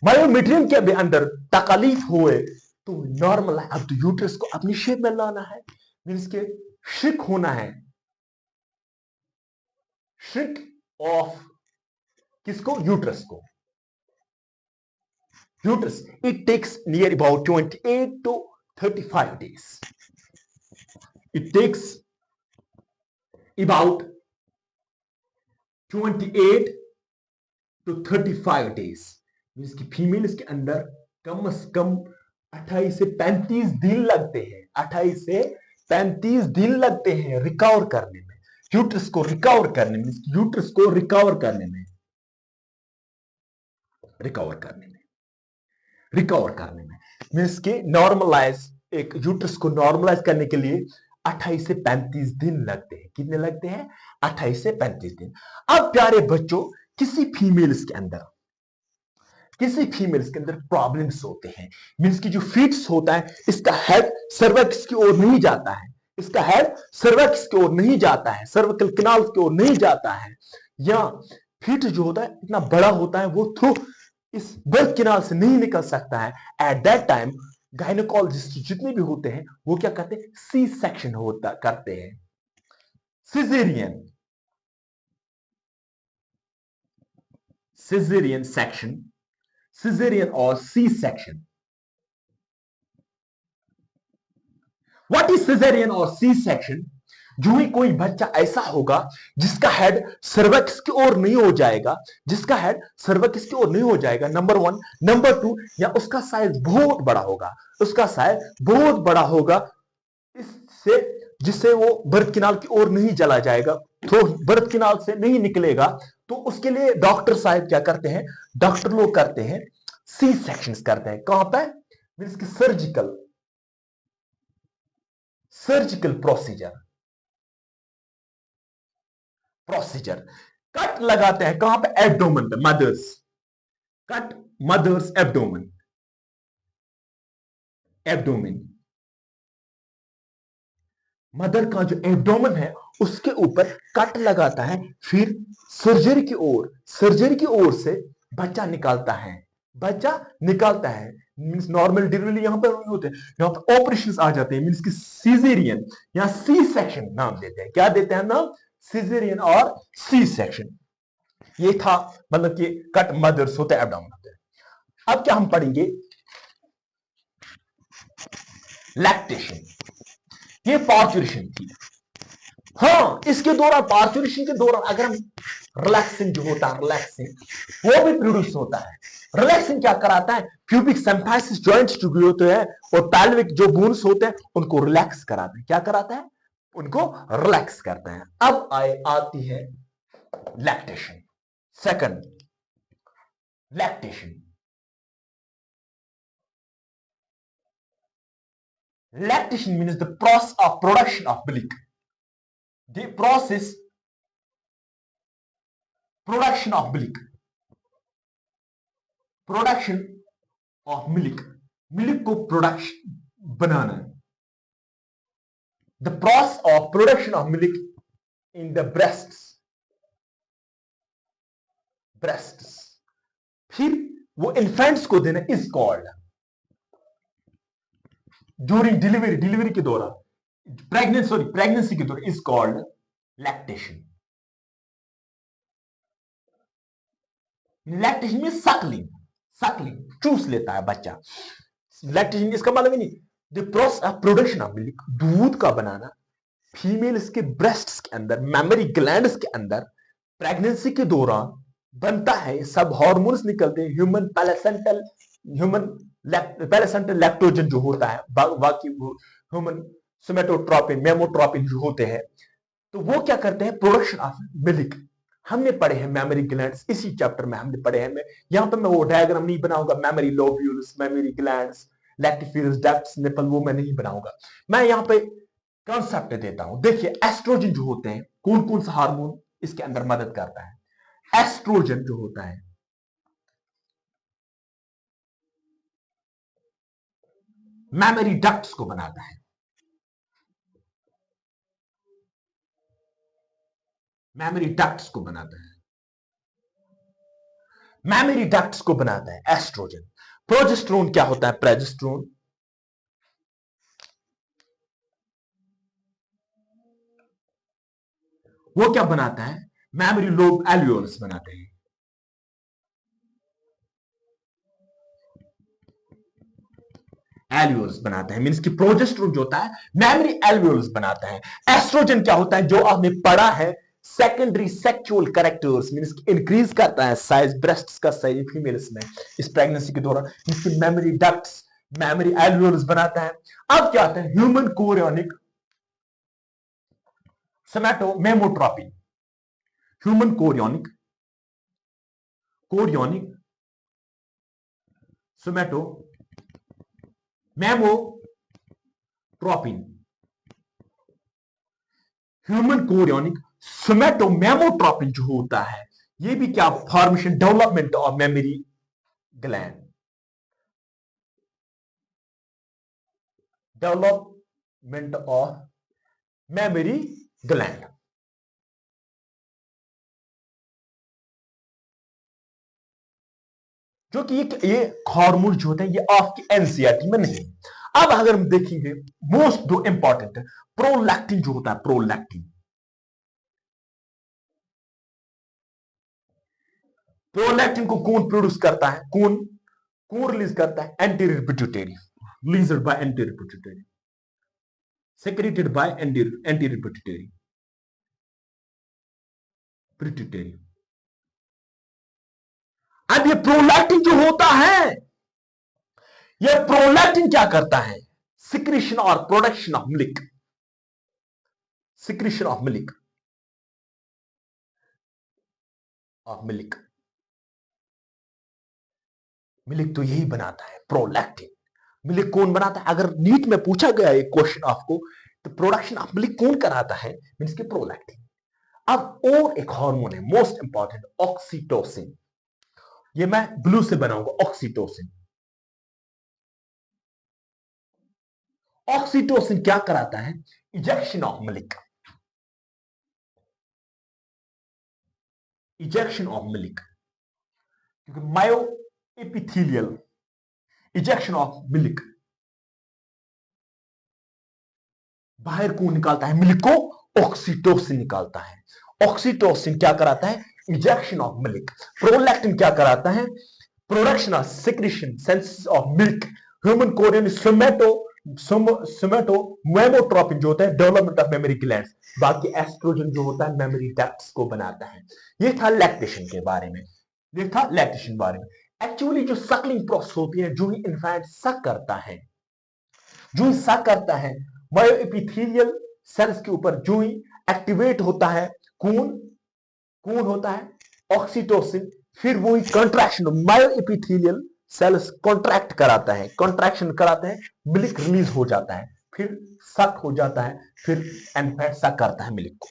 मायोमेट्रियम के भी अंदर तकलीफ हुए, तो नॉर्मल है। अब तो यूट्रस को अपनी शेप में लाना है, मीन्स के श्रिंक होना है। श्रिंक ऑफ किसको? यूट्रस को। Uterus it takes near about 28 to 35 days. It takes about 28 to 35 days. Means की फीमेल इसके अंदर कम से कम 28 से 35 दिन लगते हैं। 28 से 35 दिन लगते हैं रिकवर करने में, यूट्रस को रिकवर करने में, यूट्रस को रिकवर करने में, रिकवर करने में मीन्स के नॉर्मलाइज, एक यूट्रस को नॉर्मलाइज करने के लिए 28 से 35 दिन लगते हैं। कितने लगते हैं? 28 से 35 दिन। अब प्यारे बच्चों, किसी फीमेल्स के अंदर प्रॉब्लम्स होते हैं। मींस की जो फीट्स होता है, इसका हेड सर्विक्स की ओर नहीं जाता है, इसका हेड सर्विक्स की ओर नहीं जाता है, सर्विकल कैनाल की ओर नहीं जाता है, या फीट जो होता है इतना बड़ा होता है, वो थ्रू इस बर्थ कैनाल से नहीं निकल सकता है। एट दैट टाइम गायनेकोलॉजिस्ट जितने भी होते हैं वो क्या करते हैं? सी सेक्शन करते हैं, सिजेरियन सेक्शन, सिजेरियन और C section. What is caesarean और सी सेक्शन? जो ही कोई बच्चा ऐसा होगा जिसका हेड सर्विक्स की ओर नहीं हो जाएगा, जिसका हेड सर्विक्स की ओर नहीं हो जाएगा, नंबर 1, नंबर 2, या उसका साइज बहुत बड़ा होगा, उसका साइज बहुत बड़ा होगा, इससे जिससे वो बर्थ कैनाल की ओर नहीं चला जाएगा, तो बर्थ कैनाल से नहीं निकलेगा, तो उसके लिए डॉक्टर साहब क्या करते हैं? डॉक्टर लोग करते हैं सी सेक्शंस करते हैं। कहां पे? मींस की सर्जिकल प्रोसीजर कट लगाते हैं। कहां पे? एब्डोमेन पे, मदर्स एब्डोमेन, मदर का जो एब्डोमेन है उसके ऊपर कट लगाता है, फिर सर्जरी की ओर से बच्चा निकालता है। मींस नॉर्मल डिलीवरी यहां पर होते हैं, यहां पर ऑपरेशंस आ जाते हैं, मींस की सीजेरियन या सी सेक्शन नाम देते हैं। क्या देते हैं नाम? सीजेरियन और सी सेक्शन। ये था, मतलब कि कट मदर्स होते हैं, एब्डोमेन होते हैं। अब क्या हम पढ़ेंगे? लैक्टेशन। ये पार्चुरेशन थी। हाँ, इसके दौरान, पार्चुरेशन के दौरान अगर हम रिलैक्सिंग जो होता है, रिलैक्सिंग वो भी प्रोड्यूस होता है। रिलैक्सिंग क्या कराता है? प्यूबिक सिम्फाइसिस जॉइंट्स जो भी होते हैं और पैल्विक जो बोन्स होते हैं उनको रिलैक्स कराते हैं। क्या कराता है? उनको रिलैक्स करते हैं। अब आती है lactation. Second, lactation. Lactation means the process of production of milk. The process production of milk. Production of milk. Milk को production banana. The process of production of milk in the breasts. फिर वो infants को देना is called. During delivery के दौरान, pregnancy के दौरान is called lactation. Lactation में सकलिंग चूस लेता है बच्चा। लैक्टेशन इसका मतलब ही नहीं, the process of production of milk, दूध का बनाना फीमेल्स के ब्रेस्ट्स के अंदर, मेमोरी ग्लैंड्स के अंदर प्रेगनेंसी के दौरान बनता है। सब हार्मोन्स निकलते हैं, ह्यूमन पैलेसेंटल लैक्टोजन जो होता है, बाकी ह्यूमन सोमेटोट्रोपिन, मेमोट्रोपिन जो होते हैं, तो वो क्या करते हैं? प्रोडक्शन ऑफ मिल्क, हमने पढ़े हैं मेमोरी ग्लैंड्स, इसी चैप्टर में हमने पढ़े हैं। मैं यहां पर मैं वो डायग्राम नहीं बनाऊंगा, mammary lobules, mammary glands, lactiferous ducts, nipple, वो मैं नहीं बनाऊंगा। मैं यहां पे कॉन्सेप्ट देता हूं। देखिए एस्ट्रोजन जो होते हैं, कौन कौन सा हार्मोन इसके अंदर मदद करता है? एस्ट्रोजन जो होता है मेमोरी डक्ट्स को बनाता है, मेमोरी डक्ट्स को बनाता है, मेमोरी डक्ट्स को बनाता है एस्ट्रोजन। प्रोजेस्टेरोन क्या होता है? प्रोजेस्टेरोन वो क्या बनाता है? मेमोरी लोब एल्वियोलस बनाते हैं। एल्वियोलस बनाता है, मींस कि प्रोजेस्टेरोन जो होता है मेमोरी एल्वियोलस बनाता है। एस्ट्रोजन क्या होता है? जो आपने पढ़ा है, secondary sexual characters, means increase करता है साइज, ब्रेस्ट्स का साइज फीमेल्स में इस प्रेगनेंसी के दौरान, means mammary ducts, mammary alveolus बनाता है। अब क्या आता है? Human chorionic somatomammotropin, human chorionic, chorionic somatomammotropin, human chorionic somatomammotropin जो होता है, ये भी क्या formation, development of mammary gland, development of mammary gland. जो कि ये हार्मोन जो होते हैं ये आपकी एनसीईआरटी में नहीं। अब अगर हम देखेंगे मोस्ट जो इंपॉर्टेंट है, प्रोलैक्टिन जो होता है, प्रोलैक्टिन, प्रोलैक्टिन को कौन प्रोड्यूस करता है? कौन कौन रिलीज करता है? Anterior pituitary, released by anterior pituitary, secreted by anterior pituitary, pituitary. अब ये प्रोलैक्टिन जो होता है, ये प्रोलैक्टिन क्या करता है? सिक्रीशन और production of milk, secretion of milk, of milk, milk तो यही बनाता है प्रोलैक्टिन। मिल्क कौन बनाता है? अगर नीट में पूछा गया एक क्वेश्चन आपको, तो प्रोडक्शन ऑफ मिल्क कौन कराता है? मींस के प्रोलैक्टिन। अब और एक हार्मोन है मोस्ट इंपॉर्टेंट, ऑक्सीटोसिन। ये मैं ब्लू से बनाऊंगा, ऑक्सीटोसिन। ऑक्सीटोसिन क्या कराता है? Ejection of milk, ejection of milk, क्योंकि मायो एपिथेलियल, इजेक्शन ऑफ मिल्क, बाहर कौन निकालता है? मिल्क को ऑक्सीटोसिन निकालता है। ऑक्सीटोसिन क्या कराता है? Ejection of milk. प्रोलैक्टिन क्या कराता है? Production of secretion sense of milk. Human chorionic somatomammotropin जो होता है डेवलपमेंट ऑफ मेमोरी ग्लैंड्स। बाकी एस्ट्रोजन जो होता है मेमोरी डक्ट्स को बनाता है। ये था लैक्टेशन के बारे में, ये था लैक्टेशन बारे में। एक्चुअली जो सकलिंग प्रोसेस होती है, जो ही इन्फेंट सक करता है, जो ही सक करता है, बायो एपिथेलियल सेल्स के ऊपर जो ही एक्टिवेट होता है, कौन कौन होता है? ऑक्सीटोसिन। फिर वही कंट्रैक्शन, मायो एपिथेलियल सेल्स कॉन्ट्रैक्ट कराता है, कॉन्ट्रैक्शन कराते हैं, मिल्क रिलीज हो जाता है, फिर सक हो जाता है, फिर एनफैट सक करता है मिल्क को।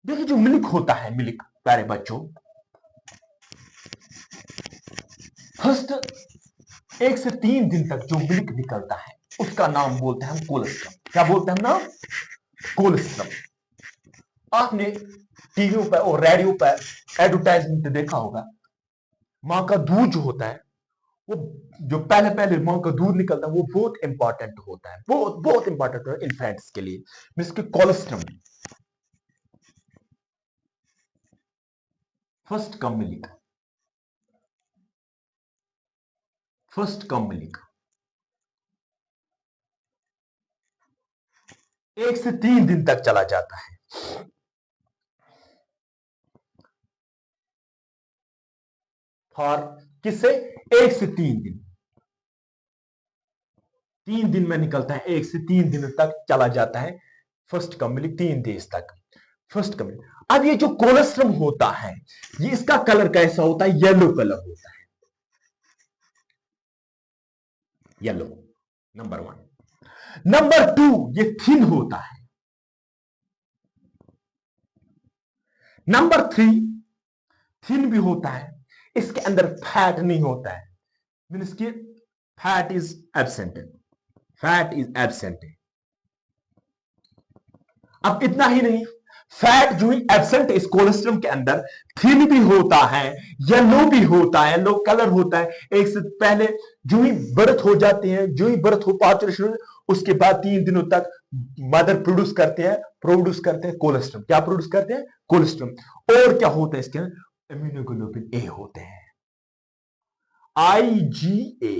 देखिए जो मिल्क होता है, मिल्क प्यारे बच्चों, फर्स्ट 1 से 3 दिन तक जो मिल्क निकलता है उसका नाम बोलते हैं हम कोलेस्ट्रम। क्या बोलते हैं हम नाम? कोलेस्ट्रम। आपने टीवी पर और रेडियो पर एडवर्टाइजमेंट देखा होगा, मां का दूध जो होता है, वो जो पहले पहले मां का दूध निकलता है वो बहुत इंपॉर्टेंट होता है, बहुत बहुत इंपॉर्टेंट होता है इन्फेंट्स के लिए। जिसके colostrum first come milk, first come milk 1 से 3 दिन तक चला जाता है। फॉर किससे? 1 से 3 दिन, 3 दिन में निकलता है, 1 से 3 दिन तक चला जाता है फर्स्ट कम मिल्क, 3 देश तक। First comment. अब ये जो कोलेस्ट्रम होता है, ये इसका कलर कैसा होता है? येलो कलर होता है, येलो। नंबर 1। नंबर 2, ये थिन होता है। नंबर 3, थिन भी होता है, इसके अंदर फैट नहीं होता है, मीन्स की fat is absent, fat is absent. अब इतना ही नहीं, फैट जो ही एब्सेंट इस कोलेस्ट्रम के अंदर, थिन भी होता है, येलो भी होता है, येलो कलर होता है। एक से पहले जो ही बर्थ हो जाती है, जो ही बर्थ हो पाचुरेशन, उसके बाद 3 दिनों तक मदर प्रोड्यूस करते हैं कोलेस्ट्रम। क्या प्रोड्यूस करते हैं? कोलेस्ट्रम। और क्या होता है इसके अंदर? इम्यूनोग्लोबिन ए होते हैं, IgA।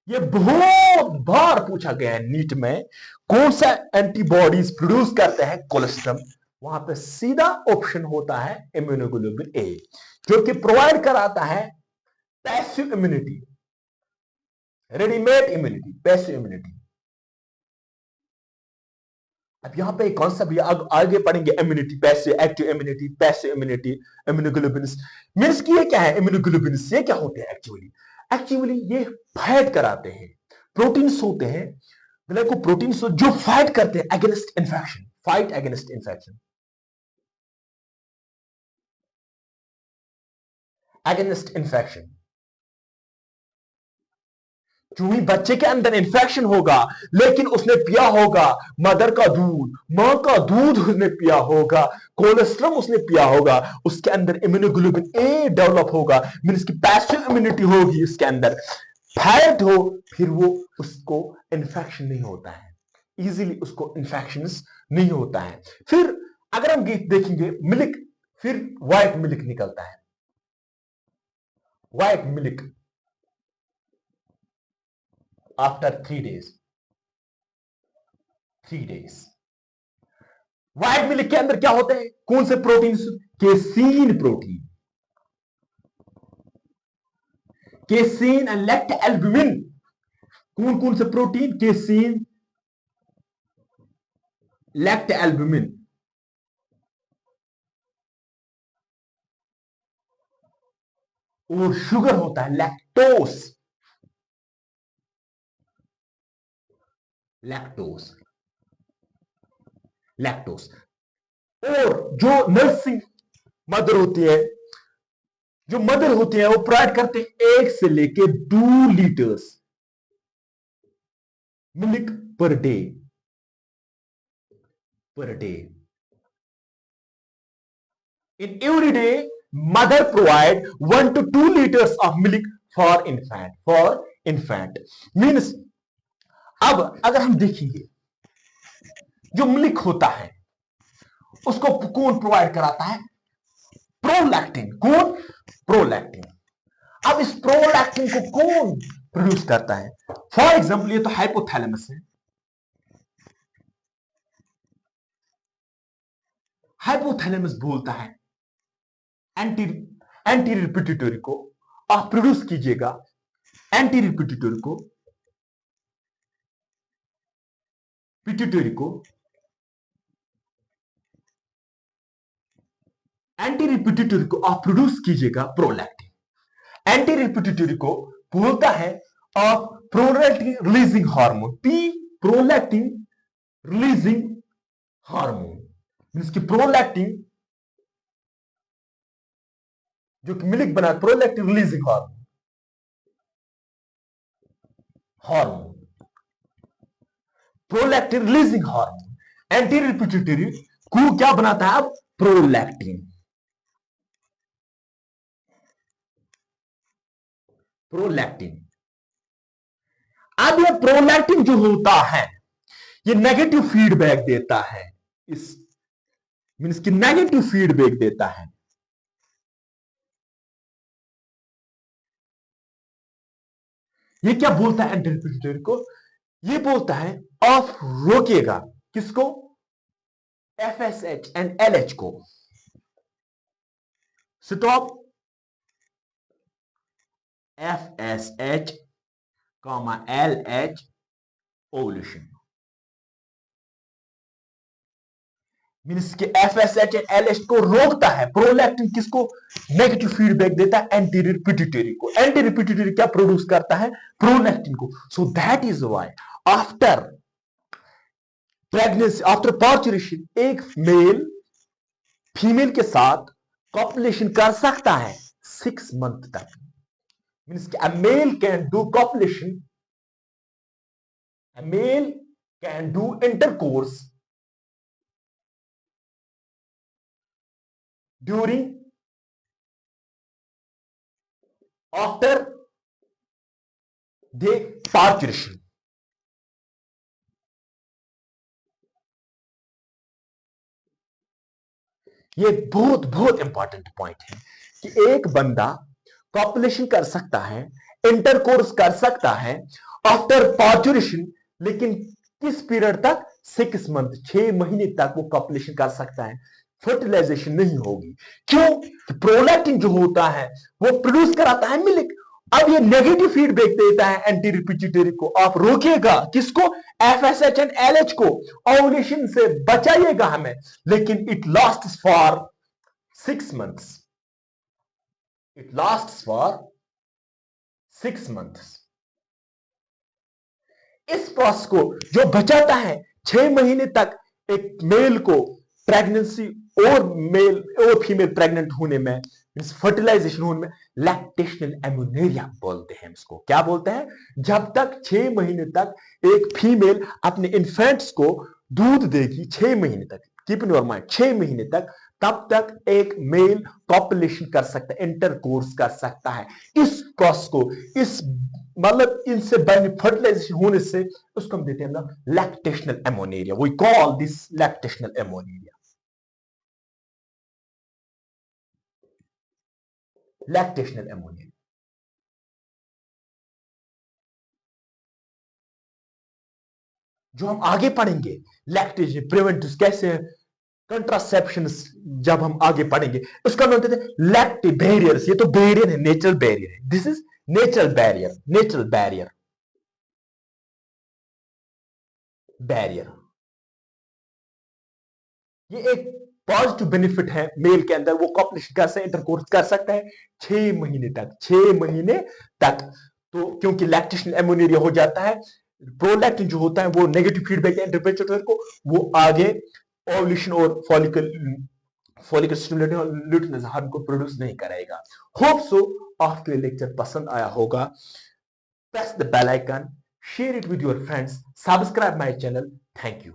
ये बहुत बार पूछा गया है नीट में, कौन सा एंटीबॉडीज प्रोड्यूस करते हैं कोलेस्ट्रम? वहां पे सीधा ऑप्शन होता है इम्यूनोग्लोबिन ए, जो कि प्रोवाइड कराता है passive immunity, readymade immunity, passive immunity. अब यहां पे एक कॉन्सेप्ट आगे पढ़ेंगे, immunity, passive, active immunity, passive immunity, immunoglobulin means की ये क्या है? इम्यूनोग्लोबिन ये क्या होते हैं एक्चुअली? एक्चुअली ये फाइट कराते हैं, प्रोटीन्स होते हैं, ग्लाइकोप्रोटीन्स जो फाइट करते हैं against infection, fight against infection, against infection. जो ही बच्चे के अंदर इंफेक्शन होगा, लेकिन उसने पिया होगा मदर का दूध, मां का दूध उसने पिया होगा, कोलेस्ट्रम उसने पिया होगा, उसके अंदर इम्यूनोग्लोबिन ए डेवलप होगा, मींस की पैसिव इम्यूनिटी होगी उसके अंदर, फैट हो, फिर वो उसको इन्फेक्शन नहीं होता है, इजीली उसको इन्फेक्शन नहीं होता है। फिर अगर हम देखेंगे मिल्क, फिर व्हाइट मिल्क निकलता है, white milk after 3 days, 3 days। White milk के अंदर क्या होते हैं? कौन से protein? Casein protein, casein and lactalbumin. कौन कौन से प्रोटीन? Casein, lactalbumin. और शुगर होता है लैक्टोस, लैक्टोस, लैक्टोस। और जो नर्सिंग मदर होती है, जो मदर होती है, वो प्रोवाइड करते हैं 1 से लेके 2 litres milk per day, per day. In every day, mother provide 1 to 2 liters of milk for infant. For infant means, अब अगर हम देखेंगे जो मिल्क होता है उसको कौन प्रोवाइड कराता है? प्रोलैक्टिन। कौन? प्रोलैक्टिन। अब इस प्रोलैक्टिन को कौन प्रोड्यूस करता है? फॉर एग्जाम्पल ये तो हाइपोथैलेमस है, हाइपोथैलेमस बोलता है एंटी एंटीरियर पिट्यूटरी को आप प्रोड्यूस कीजिएगा, एंटीरियर पिट्यूटरी को, पिट्यूटरी को, एंटीरियर पिट्यूटरी को आप प्रोड्यूस कीजिएगा प्रोलैक्टिन। एंटीरियर पिट्यूटरी को बोलता है आप prolactin releasing hormone, P, prolactin releasing hormone, means की प्रोलैक्टिन जो कि मिल्क बना, prolactin releasing hormone, hormone, prolactin releasing hormone. Anterior pituitary को क्या बनाता है? अब प्रोलैक्टिन, प्रोलैक्टिन। अब ये प्रोलैक्टिन जो होता है ये नेगेटिव फीडबैक देता है, इस मींस की नेगेटिव फीडबैक देता है। ये क्या बोलता है एंटीरियर पिट्यूटरी को? ये बोलता है आप रोकिएगा किसको? FSH एंड LH को, stop FSH, LH ovulation. Means के एफएसएच एंड एलएच को रोकता है। प्रोलैक्टिन किसको नेगेटिव फीडबैक देता है? एंटी रिपीटिटरी को। एंटी रिपीटिटरी क्या प्रोड्यूस करता है? प्रोलैक्टिन को। So that is why after pregnancy, after parturition, एक मेल फीमेल के साथ कॉपुलेशन कर सकता है 6 मंथ तक। Means a male can do copulation, a male can do intercourse during after the parturition। ये बहुत बहुत इंपॉर्टेंट पॉइंट है कि एक बंदा कॉपुलेशन कर सकता है, इंटरकोर्स कर सकता है आफ्टर पार्चुरेशन, लेकिन किस पीरियड तक? 6 मंथ, 6 महीने तक वो कॉपुलेशन कर सकता है, फर्टिलाइजेशन नहीं होगी। क्यों? प्रोलैक्टिन जो होता है वो प्रोड्यूस कराता है मिल्क। अब ये नेगेटिव फीडबैक देता है एंटी रिपीटिटरी को। आप रोकिएगा किसको? एफएसएच एंड एलएच को, ओवुलेशन से बचाइएगा हमें, लेकिन it lasts for 6 months. It lasts for 6 months. इस प्रोसेस को जो बचाता है 6 महीने तक एक मेल को प्रेगनेंसी और मेल और फीमेल प्रेग्नेंट होने में, फर्टिलाइजेशन होने में, लैक्टेशनल एमोनेरिया बोलते हैं इसको। क्या बोलते हैं? जब तक 6 महीने तक एक फीमेल अपने इन्फेंट्स को दूध देगी, 6 महीने तक, कीप इन योर माइंड, 6 महीने तक, तब तक एक मेल कॉपुलेशन कर सकता है, इंटरकोर्स कर सकता है। इस प्रोसेस को, इस मतलब इनसे फर्टिलाइजेशन होने से उसको हम देते हैं ना lactational amenorrhoea. We call this lactational amenorrhoea. Lactational amenorrhoea. जो हम आगे पढ़ेंगे, लैक्टेशन प्रिवेंटिव कैसे, कंट्रासेप्शन, जब हम आगे पढ़ेंगे उसका नाम देते हैं लैक्टिव बैरियर्स। ये तो बैरियर है, नेचुरल बैरियर है। This is natural barrier, natural barrier, barrier. ये एक पॉजिटिव बेनिफिट है मेल के अंदर, वो कॉपुलेशन कर सकता है, इंटरकोर्स कर सकता है 6 महीने तक, 6 महीने तक। तो क्योंकि लैक्टेशन एमोनेरिया हो जाता है, प्रोलैक्टिन जो होता है वो नेगेटिव फीडबैक है इंटरपेचुटरी को, वो आगे ओवुलेशन और फॉलिकल स्टिमुलेटिंग और ल्यूटिनस हार्मोन को प्रोड्यूस नहीं करेगा। होप सो आपको ये लेक्चर पसंद आया होगा। Press the bell icon, share it with your friends, subscribe my channel. Thank you.